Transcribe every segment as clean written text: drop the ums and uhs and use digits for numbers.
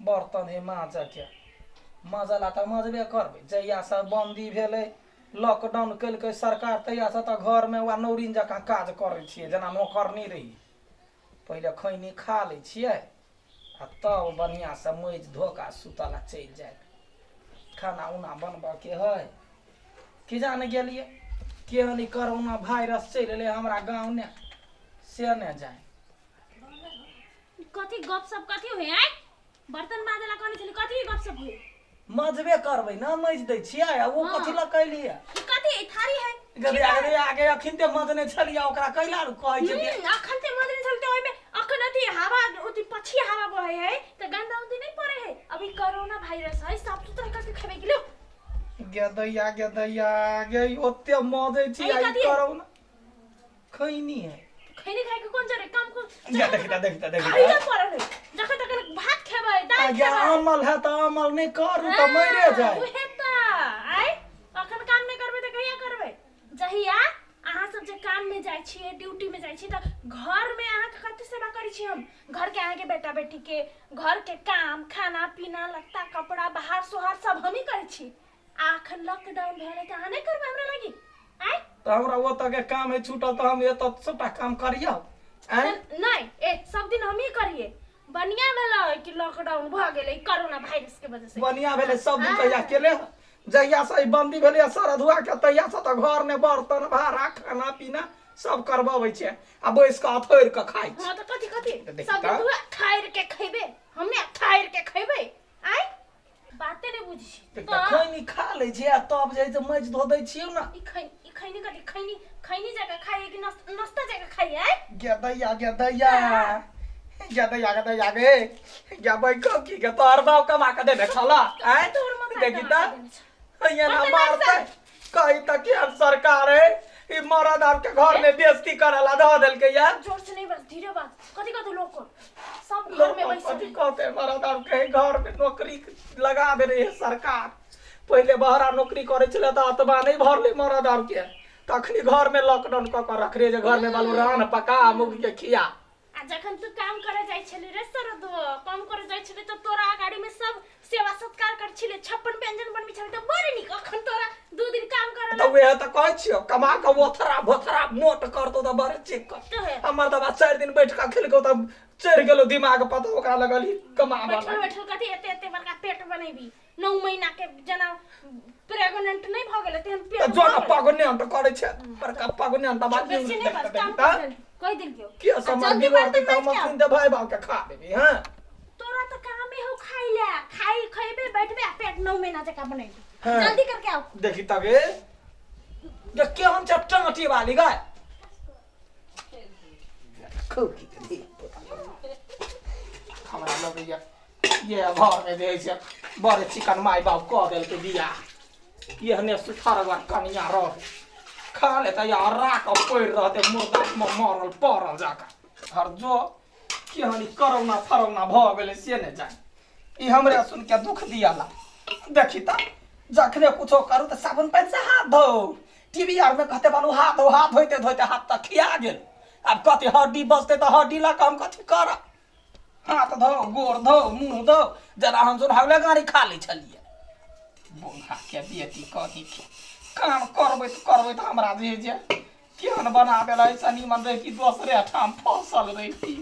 बर्तन हे माजा के मजला त मजबे करबे। जहिया से बंदी भेले लॉकडाउन केलकै सरकार तहिया से त घर में वा नौरिन जकाँ काज करे छिए जना नौकरनी रही। पहिले खैनी खा ले छिए आ तब बढ़िया से मैज धोका सुतला चल जाए। खाना उना बनबा के है कि जाने गेलिए केहनी कोरोना वायरस चल ले हमरा गांव ने से ने जाए। कथी गपसप कथी होय आय बर्तन माजेला कहनी छली कथी गपसप होय मजबे करबै ना मज दै छियै आ वो कथी ल कैलिए कथी थारी है गदे आगे अखिन ते मजने छलिया ओकरा कैला रु कहै छै अखन ते मजने छलते ओय में अखन अथी हवा ओती पछी हवा बहे है त गंदा उदी नहीं पड़े है। अभी कोरोना वायरस है साफ सुथरा करके खेबे गेलो गदैया गे ओते मजे छी आई कोरोना खैनी है खैनी खाए के कोन जरे काम को देखता खाइला पड़े जखन तक भात खेबै दाल आगे अमल है त अमल नहीं करू त मरे जाए उहे त आय अखन काम नहीं करबे त कहिया करबे जहिया अहाँ सब जे काम में जाय छिए ड्यूटी में जाय छी त घर में अहाँ के कते सेवा करै छी हम घर के अहाँ के बेटा बेटी के घर के काम खाना पीना लत्ता कपड़ा बाहर सोहर सब हम ही करै छी। अखन लॉकडाउन भेले त अहाँ नहीं करबे हमरा लागी आय त हमरा वो तक के काम है छूटल त हम ए त सबटा काम करियो आय नहीं ए सब दिन हम ही करिए बढ़िया भेलै कि लॉकडाउन भ गेलै कोरोना वायरस के वजह से बढ़िया भेले सब दिन कहिया केले जहिया से बंदी भेले सरधुआ के तहिया से त घर में बर्तन भाड़ा खाना पीना सब करबाबै छै आ बैस के अथैर के खाइ छै। हां त कथी सब दिन तू खाइर के खइबे हमने खाइर के खइबे आय बाते नहीं बुझी त खैनी खा ले छै आ तब जे मैच धो दै छियै ना ई खैनी कथी खैनी जगह खाइए कि नाश्ता जगह खाइए आय गदैया गे भाई को की के तोर बाप कमा के दे खाला आय देखी त ये ना मारते कही त के सरकार है ई मरद आप के घर में बेइज्जती करला ध देल के यार जोर से नहीं बस धीरे बात कथी लोग सब घर में बैठे कथी कहते मरद आप के घर में नौकरी लगा दे रही है सरकार। पहले बहरा नौकरी करे छले त अतबा नहीं भरले मरद आप के तखनी घर में लॉकडाउन क के रख रे जे घर में बालू रान पका मुर्गी के खिया आ जखन तू काम करे जाय छले रे सरद काम करे जाय छले त तोरा गाड़ी में सब सेवा सत्कार कर छले 56 व्यंजन बनबी छले त बड़ी निक अखन तोरा 2 दिन काम करला त वे त कहै छियो कमा के बोथरा मोट करतो त बड़े चेक कर हमर दबा 4 दिन बैठ के खेलको त चढ़ गेलो दिमाग पता ओकरा लगली कमा वाला बैठल कथी एते बड़का पेट बनेबी 9 महीना के जना प्रेग्नेंट नहीं भ गेले तेहन पेट जो न प्रेग्नेंट करे छै बड़का प्रेग्नेंट दबा कह दिल के समझ भी बात त मशीन दे भाई बाप के खा देबी हां तोरा त कामे हो खाइले खइबे बैठबे पेट 9 महीना जका बनेबी जल्दी करके आओ देखी तबे ये के हम चट्टाटी वाली गाय खोकी दे हमरा लगे ये घर में दे छै बड़े चिकन माई बाप कह देल के दिया ये हने सुथरवा कनिया रह खा ले त यार राख पैर रहते मुर्दा मरल पड़ल जाका हर जो के हनी कोरोना फरोना भ गेले से ने जाय ई हमरे सुन के दुख दियाला देखी त जखने कुछो करू त साबुन पानी से हाथ धो टीवी आर में कहते बालू हाथ धोते हाथ तक खिया गेल अब कथी हड्डी बसते त हड्डी ला काम कथी कर हाथ धो गोर धो मुंह धो जरा हम सुन हवले गाड़ी खा ले छलिए बोला के बेटी कथी काम करबै त हमरा जे केहन बना देला ऐसा निमन रही दूसरे ठाम फसल रही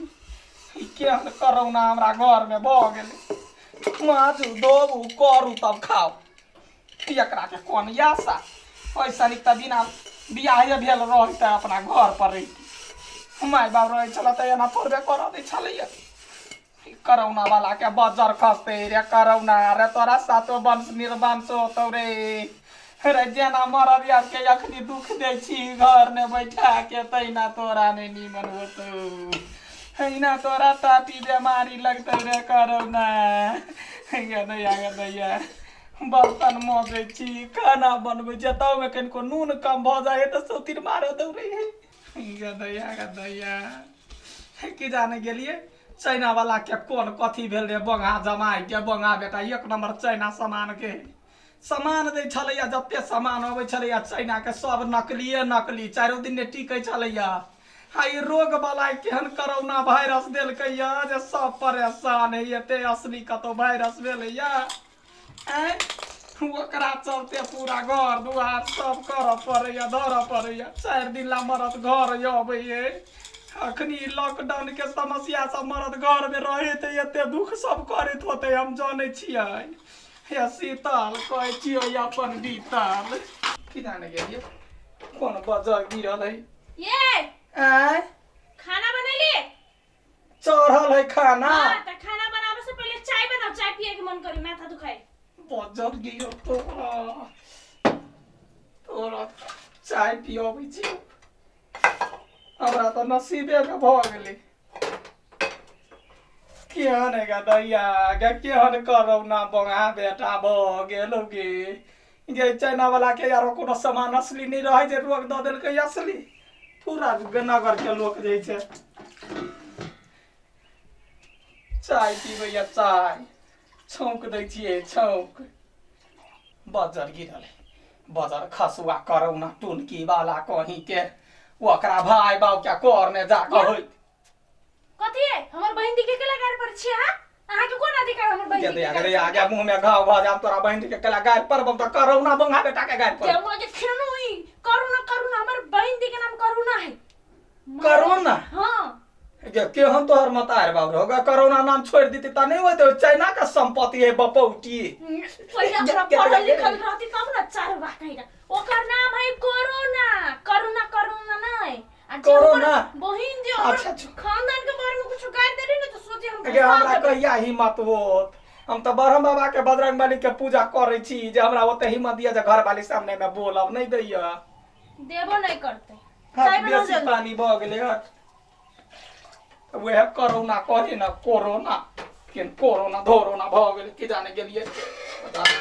केहन कोरोना हमरा घर में भ गेलै माजू दोबू करू तब खाओ एकरा के कोन यासा पैसा निक त बिना बियाहे भेल रहते अपना घर पर रही माय बाप रहे चल त एना थोड़बे कर दै छलैया कोरोना वाला के बजर खसते रे कोरोना रे तोरा सातो वंश निर्वंश होतौ रे जना मरद यार के अखनी दुख दे छी घर में बैठा के तैना तोरा नहीं नीमन होतो हैना तोरा ताती बीमारी लगते रे कोरोना गदैया बर्तन मजे छी खाना बनबे जताओ में कनको नून कम भ जाए त सोतिर मारो दौड़े गदैया की जाने गेलिए चाइना वाला के कोन कथी भेल रे बंगा जमाई के बंगा बेटा 1 नंबर चाइना सामान के सामान दे छलैया जते सामान अबै छलैया चाइना के सब नकली 4 दिन ने टिकै छलैया हाई रोग बला केहन कोरोना वायरस देलकै या जे सब परेशान है एते असली कतो वायरस भेलैया हैं ओकरा चलते पूरा घर दुआर सब करऽ पड़ैया धरऽ पड़ैया 4 दिन ला मरद घर अबैये अखनी लॉकडाउन के समस्या सब मरद घर में रहे थे एते दुख सब करैत होते हम जाने छियै हे शीतल कहै छियै अपन बीतल की जाने गेलियै कौन बजर गिरल है ये आय खाना बनैली चढ़ल है खाना हां त खाना बनावे से पहले चाय बनाओ चाय पिए के मन करी माथा दुखाए बजर गिरल तोरा चाय पियोबै छी हमरा तो नसीबे में भ गेलै केहन है गा दैया गे केहन कोरोना बंगा बेटा भ गेलौ गे चाइना वाला के यारो कोनो सामान असली नहीं रहे जे रोक द देलकै असली पूरा नगर के लोग जे छै चाय पीबै या चाय छौंक दै छियै छौंक बजर गिरल बजर खसुआ कोरोना टुनकी वाला कहीं के ओकरा भाई बाप क्या कर में जा कहै कथी है हमर बहिन दी के केला गार पर छी हां अहा के कोन अधिकार हमर बहिन दी के आगे मुंह में घाव भ जाम तोरा बहिन के केला गार पर बम त कोरोना बंगा बेटा के गार पर जे मुझे खिरनु हुई करुणा हमर बहिन दी के नाम करुणा है कोरोना हां के हम तोहर मतार बाबू होगा कोरोना नाम छोड़ देती त नहीं होते चाइना का संपत्ति है बपौटी पहिला हमरा पढ़ल लिखल रहती तब न चार बात है ओकर नाम है करुणा नहीं कोरोना बहिन जे अच्छा खानदान के बारे में कुछ गाय देली न तो सोचे हम के हमरा कहिया हिम्मत होत हम त ब्रह्म बाबा के बजरंगबली के पूजा करे छी जे हमरा ओते हिम्मत दिया जे घर वाली सामने में बोलब नहीं दैया देबो नहीं करते चाय बनाओ जल्दी पानी भ गेले हट वह कोरोना कहे ना कोरोना कोरोना धोरोना भ गेले की जाने गेलिए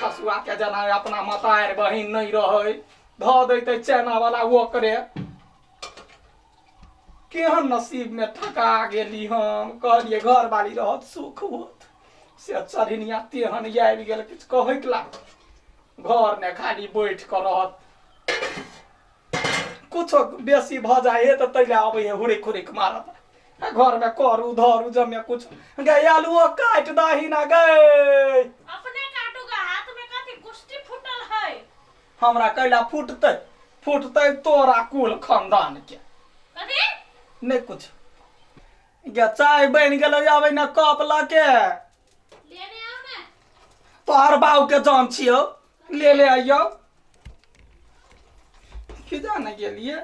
खसुआ के जना अपना मतार बहिन नहीं रहे ध दैते चाइना वाला वो करे केहन नसीब में ठका गेली हम कहलिए घर वाली रहत सुख होत से चरनिया तेहन आबि गेल किछ कहै के लाग घर में खाली बैठ कर रहत कुछो बेसी भ जाए त तैले आबै है हुड़े खुड़िक मारत घर में करू धरू जमे कुछ गए आलू काट दही ना गए अपने काटूगा हाथ में कथी गुष्टी फुटल है हमरा कैला फुटते तोरा कुल खानदान के कथी नहीं कुछ गे चाय बन गेलो आबै न कप ल के लेने आओ ना तोहर बाऊ के जान छियो ले आइयो की जाने गेलिए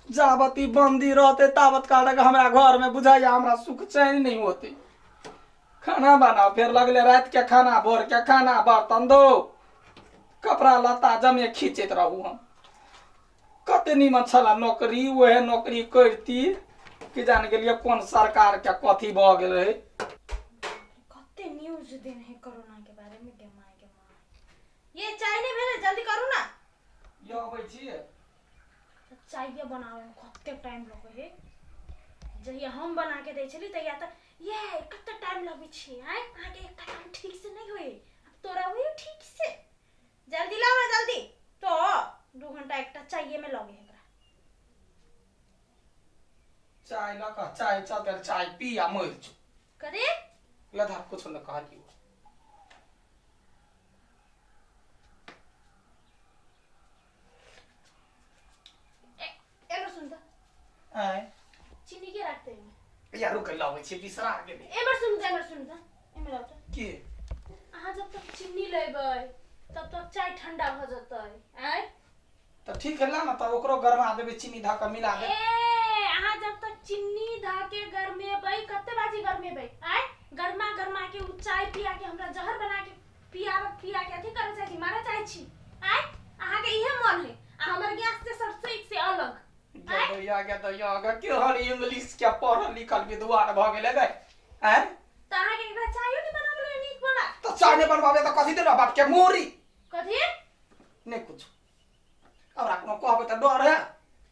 जावती बंदी रहते तावत काटक हमरा घर में बुझाइया हमरा सुख चैन नहीं होती खाना बनाओ फिर लगले रात के खाना भोर के खाना बर्तन दो कपड़ा लता जमे खींचत रहू हम कते निमन छला नौकरी वह नौकरी करती कि जान गेलिए कौन सरकार के कथी भ गेल रहे कते न्यूज देन है कोरोना के बारे में के मां ये चाय नहीं भेले जल्दी करू ना यो आबै छिए चाय बनावे में कते टाइम लगे है जहिया हम बना के दे छली तहिया त ये कते टाइम लगे छी आय आगे एक काम ठीक से नहीं होए अब तोरा हुई ठीक से जल्दी लाओ ना जल्दी तो 2 घंटा एकटा चाहिए में लगे एकरा चाय न का चाय चल चाय पी आ मर छु करे लधा कुछ न कहलियो एबर सुन त आय चीनी के रखते हैं यार रुक लावे छी बिसरा गेली एबर सुन त एमे लाओ त के अहाँ जब तक चीनी लेबै तब तक चाय ठंडा भ जतै आय त ठीक है ला न त ओकरो गरमा देबे चीनी धा के मिला दे ए अहाँ जब तक चीनी धा के गरमेबै कते बाजी गरमेबै आय गरमा के उ चाय पिया के हमरा जहर बना के पिया के अथी करे छै कि मारे चाहे छी आय अहाँ के इहे मन है आ हमर गैस से सबसे से अलग गे के हर इंग्लिश के पढ़ल लिखल विद्वान भ गेले गए हैं त अहाँ के एकरा चायो नहीं बनाबले नीक बना त चाय नहीं बनवाबे त कथि देला बाप के मोरी कथि नहीं कुछ हमरा कोनो कहबे त डर है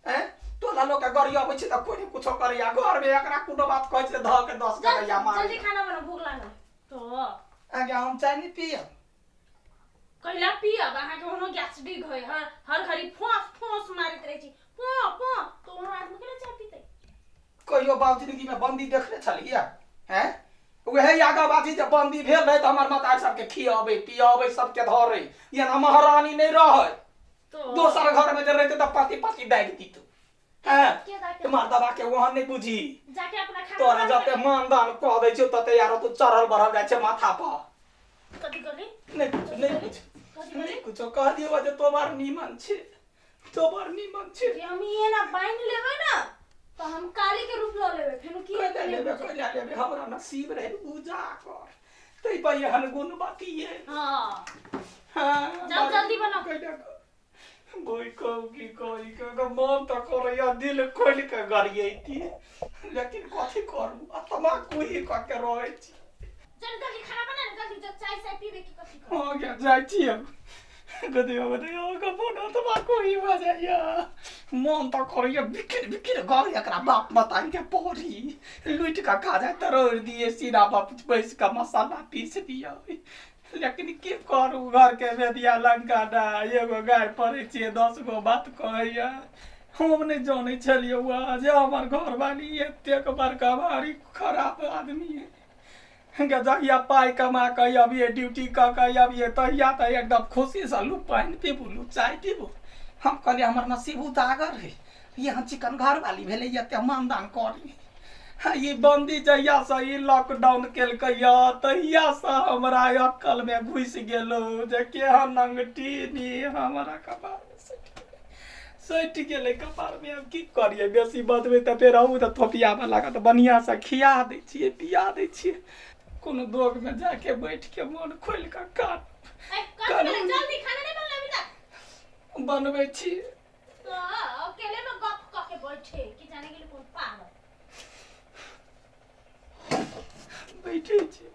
हैं तोला लोग के गड़िया आबै छै त कोई कुछो करैया घर में एकरा कोनो बात कहै छै ध के 10 करैया मार जल्दी खाना बना भूख लागल तो आगे हम चाय नहीं पिए कैला पियब अहाँ के ओनो गैस्ट्रिक होय हर घड़ी फोस मारत रहै छी पो तो ओनो आदमी के चाय पीते कहियो बाप जिंदगी में बंदी देखले छलियै हैं वह यागा बाजी जब बंदी भेल रहे त हमर माता सबके खियाबे पियाबे सबके धरे ये ना महारानी नहीं रहे तो दोसर घर में जे रहते त पाती पाती दाग दीतो हैं के दाके तुम्हार दबा के वहां नहीं बुझी जाके अपना खाना तोरा जते मानदान कह दै छियो तते यार तू चढ़ल बढ़ल जाय छै माथा पर कथी करी नहीं कुछ नहीं कुछ नहीं कुछ कह दियो जे तोबार नीमन छे तोबार नीमन छे जे हम ये ना बांध लेबै ना तो हम काली के रूप ल लेबै फेनु की कोई लेबे हमरा नसीब रहे पूजा कर तै पर एहन गुण बातिए हां हां जाओ जल्दी बनाओ बोई कोई के मन त करैया दिल खोल के गरियैती लेकिन कथि करू आत्मा कोई क के रहै छी जल्दी खाना बना ना जल्दी चाय से पीबे की कथि कर हो गया जाय छी गदियो का फोन आत्मा कोई बजाया मन त करैया बिकिर गाल एकरा बाप बताई के पड़ी लुट का खा जाए तरोड़ दिए सीधा बाप बैस का मसाला पीस दिया लेकिन के करू घर के बेदिया लंका डा एगो गाय पड़े छिए 10 गो बात कहैया हम नहीं जाने छलिए आज हमर घर वाली एतेक बड़का भारी खराब आदमी है गजहिया पाई कमा के अबिए ड्यूटी क के अबिए तहिया त एकदम खुशी से लू पानी पीबू लू चाय पीबू हम कहलिए हमर नसीब उजागर है यहाँ चिकन घर वाली भेले एते मानदान करी ये बंदी जहिया से ई लॉकडाउन केलकैया तहिया से हमरा अक्कल में घुस गेलो जे केहन अंगठी नी हमरा कपार में सैठ गेलै कपार में अब की करिए बेसी बदबे त फेर हमहू त थोपिया में लागत बढ़िया से खिया दै छिए पिया दै छिए कोनो दोग में जाके बैठ के मन खोल के जल्दी खाना नहीं बनला अभी तक बनबै छी तो अकेले में गप क के बैठे कि जाने के लिए कौन पागल बैठे छी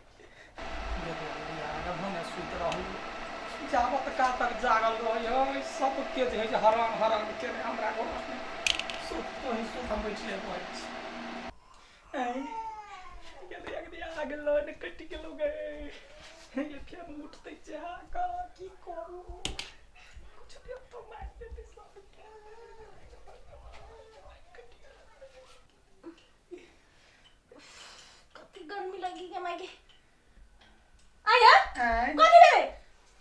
यार हम सुत रहू जाबत का तक जागल रही सबके जे है हरान के हमरा घर में सुत तो ही सुत हम बैठले बैठ आई गेले एक दिन आ गेलो ने कटि गेलो गए ये फेर उठते जा का की करू कुछ भी तो मार देते सब कति गर्मी लगी के मागे आया कथि रे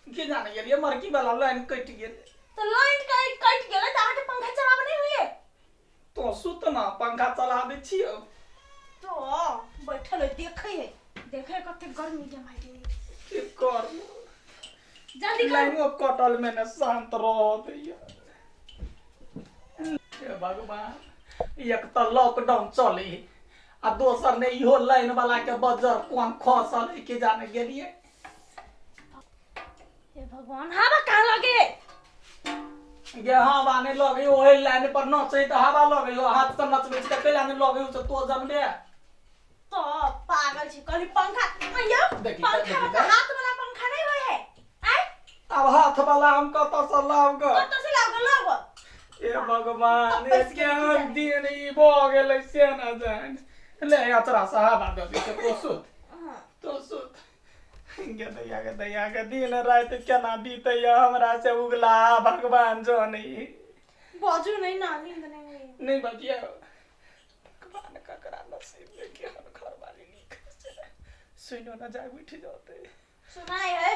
के जाने गेलिए मरकी वाला लाइन कटि गेल तो लाइन कट गेलै त आके पंखा चलाबे नहीं हुए तो सुत ना पंखा चला दे छियो तो बैठल देखे कते गर्मी के मागे की कर जल्दी लाइनो कटल में न शांत रह दैया हे भगवान एक त लॉकडाउन चले आ दोसर ने इहो लाइन वाला के बजर कोन खसल के जाने गेलिए हे भगवान हवा कहां लगे गे हवा नहीं लगे ओहे लाइन पर नचै त हवा लगे हाथ से नचबे त केला नहीं लगे तो जमले तो पागल छी कहली पंखा आयो पंखा में हाथ वाला पंखा नहीं होय है आई अब हाथ वाला हम कत से लाग कत से लाग ए भगवान ए केहन दिन ई भ गेलै से न जान ले यात्रा से हवा दे दे तो सुत के दैया के दिन रात केना बीते हमरा से उगला भगवान जाने बाजू नहीं ना नींद नहीं बजिया भगवान का करा नसीब लेके हम घर वाली नहीं सुनो ना जाग उठ जाते सुनाई है